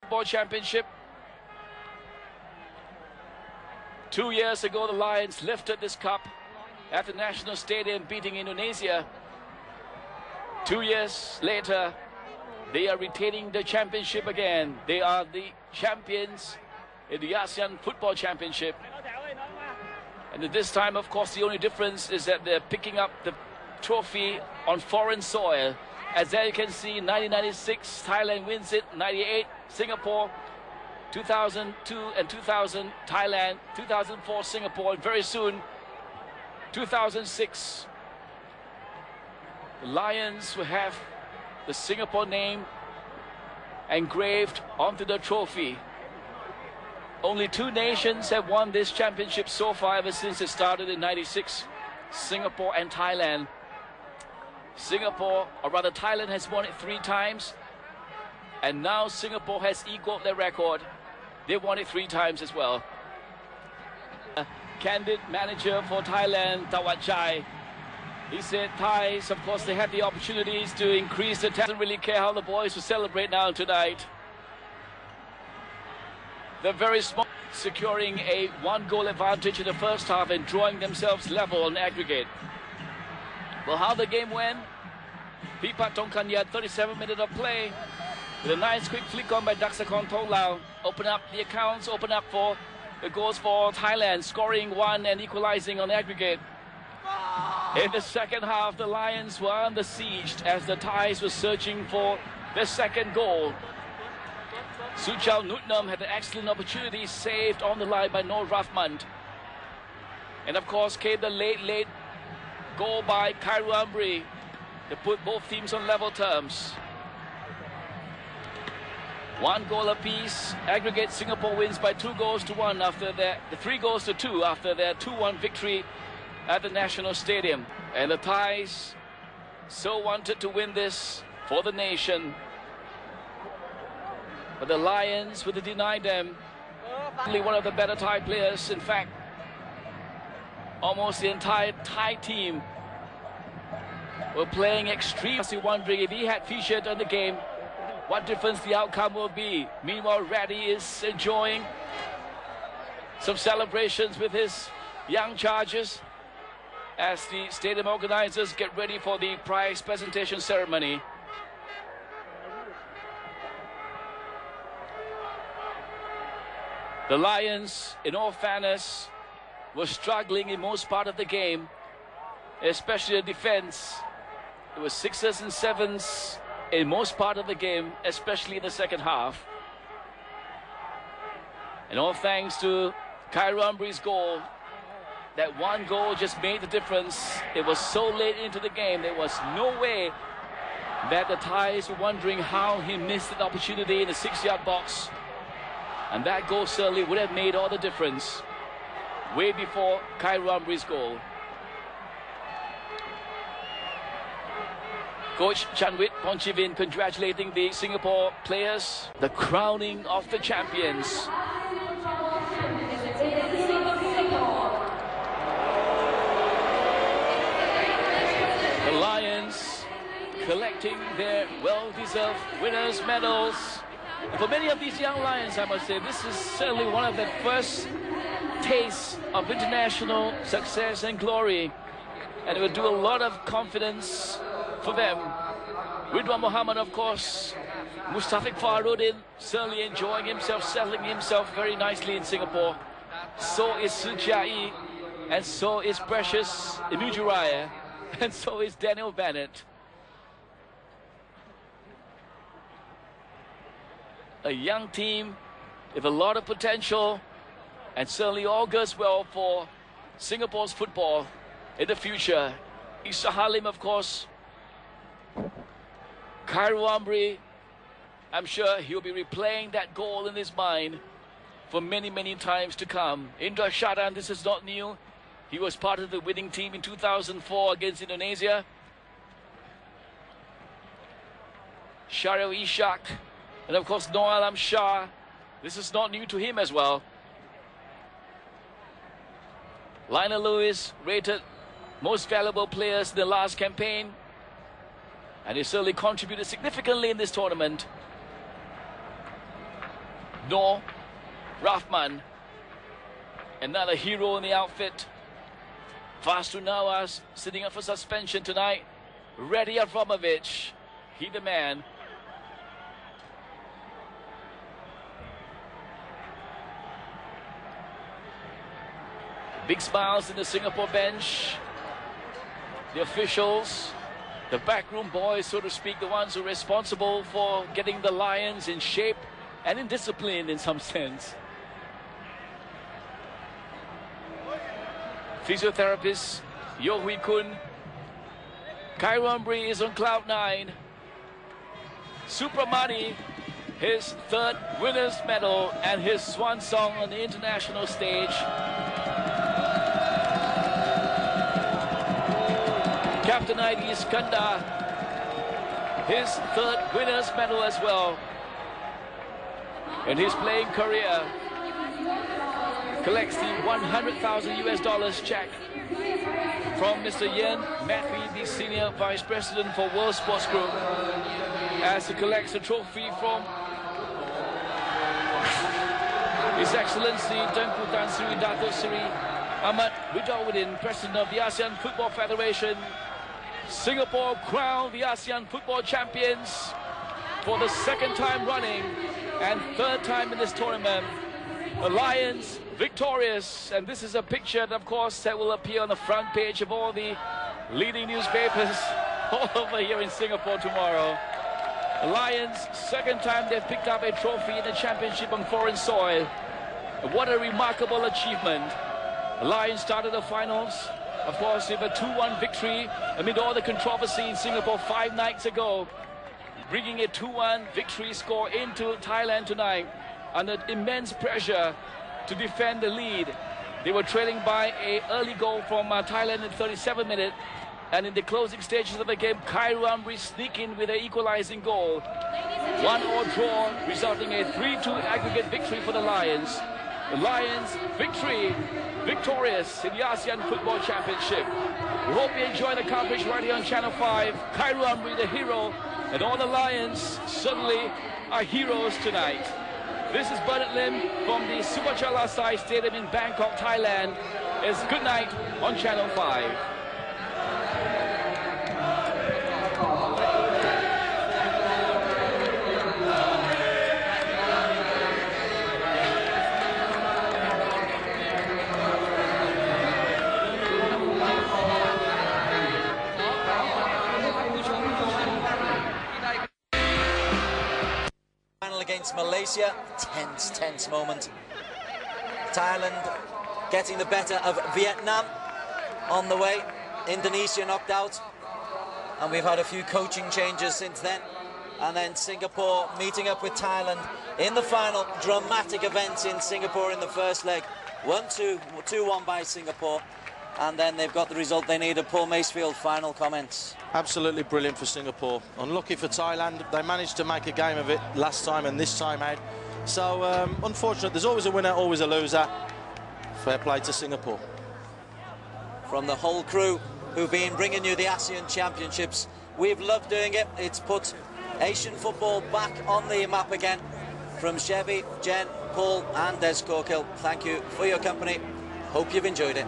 Football Championship. 2 years ago, the Lions lifted this cup at the National Stadium, beating Indonesia. 2 years later, they are retaining the championship again. They are the champions in the ASEAN Football Championship. And at this time, of course, the only difference is that they're picking up the trophy on foreign soil. As there you can see, 1996, Thailand wins it. 98, Singapore. 2002 and 2000, Thailand. 2004, Singapore. And very soon, 2006, the Lions will have the Singapore name engraved onto the trophy. Only 2 nations have won this championship so far ever since it started in 96, Singapore and Thailand. Singapore, or rather Thailand, has won it 3 times, and now Singapore has equaled their record. They won it 3 times as well. Candid manager for Thailand, Tawachai, he said Thais, of course, they had the opportunities to increase the talent. Doesn't really care how the boys will celebrate now tonight. They're very small, securing a 1-goal advantage in the first half and drawing themselves level on aggregate. Well, how the game went? Pipat Tongkanyat, 37 minutes of play, with a nice quick flick on by Daksakon Tonglau. Open up the accounts, open up for the goals for Thailand, scoring 1 and equalizing on aggregate. In the second half, the Lions were under siege as the Thais were searching for their second goal. Suchao Nutnam had an excellent opportunity, saved on the line by Noor Rahman. And of course came the late goal by Kairu Ambri to put both teams on level terms. 1 goal apiece. Aggregate, Singapore wins by 2-1 after their 3-2 after their 2-1 victory at the National Stadium. And the Thais so wanted to win this for the nation, but the Lions would deny them. Only one of the better Thai players, in fact, almost the entire Thai team were playing extremely, wondering if he had featured in the game, what difference the outcome will be. Meanwhile, Reddy is enjoying some celebrations with his young charges as the stadium organizers get ready for the prize presentation ceremony. The Lions, in all fairness, were struggling in most part of the game, especially the defense. It was 6s and 7s in most part of the game, especially in the second half. And all thanks to Kairu Ambri's goal. That 1 goal just made the difference. It was so late into the game, there was no way that the Thais were wondering how he missed an opportunity in the 6-yard box. And that goal certainly would have made all the difference way before Kairu Ambri's goal. Coach Chanwit Ponchivin congratulating the Singapore players. The crowning of the champions. The Lions collecting their well-deserved winners' medals. And for many of these young Lions, I must say, this is certainly one of the first tastes of international success and glory. And it will do a lot of confidence for them. Ridwan Muhammad, of course, Mustafik Farudin certainly enjoying himself, settling himself very nicely in Singapore. So is Sujai, and so is Precious Imujuraya, and so is Daniel Bennett. A young team with a lot of potential, and certainly all goes well for Singapore's football in the future. Isa Halim, of course. Kairu Ambri, I'm sure he'll be replaying that goal in his mind for many, many times to come. Indra Shadan, this is not new. He was part of the winning team in 2004 against Indonesia. Sharil Ishak, and of course Noah Alam Shah. This is not new to him as well. Lionel Lewis rated most valuable players in the last campaign, and he certainly contributed significantly in this tournament. Noor Rahman, another hero in the outfit. Vastu Nawaz sitting up for suspension tonight. Reddy Avramovic, he the man. Big smiles in the Singapore bench. The officials, the backroom boys, so to speak, the ones who are responsible for getting the Lions in shape and in discipline in some sense. Physiotherapist Yo Hui Kun. Khairul Amri is on cloud 9. Supramani, his third winner's medal and his swan song on the international stage. Captain Adi Iskandar, his third winner's medal as well in his playing career. Collects the $100,000 check from Mr. Yen Matthew, the Senior Vice President for World Sports Group, as he collects a trophy from His Excellency Tengku Tan Sri Dato Sri Ahmad Ridhanuddin, President of the ASEAN Football Federation. Singapore crowned the ASEAN Football Champions for the second time running and third time in this tournament. The Lions victorious, and this is a picture, of course, that will appear on the front page of all the leading newspapers all over here in Singapore tomorrow. The Lions, second time they've picked up a trophy in the championship on foreign soil. What a remarkable achievement. The Lions started the finals, of course, with a 2-1 victory amid all the controversy in Singapore 5 nights ago, bringing a 2-1 victory score into Thailand tonight under immense pressure to defend the lead. They were trailing by an early goal from Thailand in 37 minutes, and in the closing stages of the game, Khairul Amri sneaked in with an equalizing goal. 1-1 draw, resulting in a 3-2 aggregate victory for the Lions. The Lions victorious in the ASEAN Football Championship. We hope you enjoy the coverage right here on Channel 5. Khairul Amri, the hero, and all the Lions certainly are heroes tonight. This is Bernard Lim from the Supachala Sai Stadium in Bangkok, Thailand. It's good night on Channel 5. Against Malaysia, tense moment. Thailand getting the better of Vietnam on the way. Indonesia knocked out, and we've had a few coaching changes since then. And then Singapore meeting up with Thailand in the final. Dramatic events in Singapore in the first leg. 1-2, 2-1 by Singapore. And then they've got the result they needed. Paul Macefield, final comments. Absolutely brilliant for Singapore. Unlucky for Thailand. They managed to make a game of it last time and this time out. So, unfortunate. There's always a winner, always a loser. Fair play to Singapore. From the whole crew who've been bringing you the ASEAN Championships, we've loved doing it. It's put Asian football back on the map again. From Chevy, Jen, Paul and Des Corkill, thank you for your company. Hope you've enjoyed it.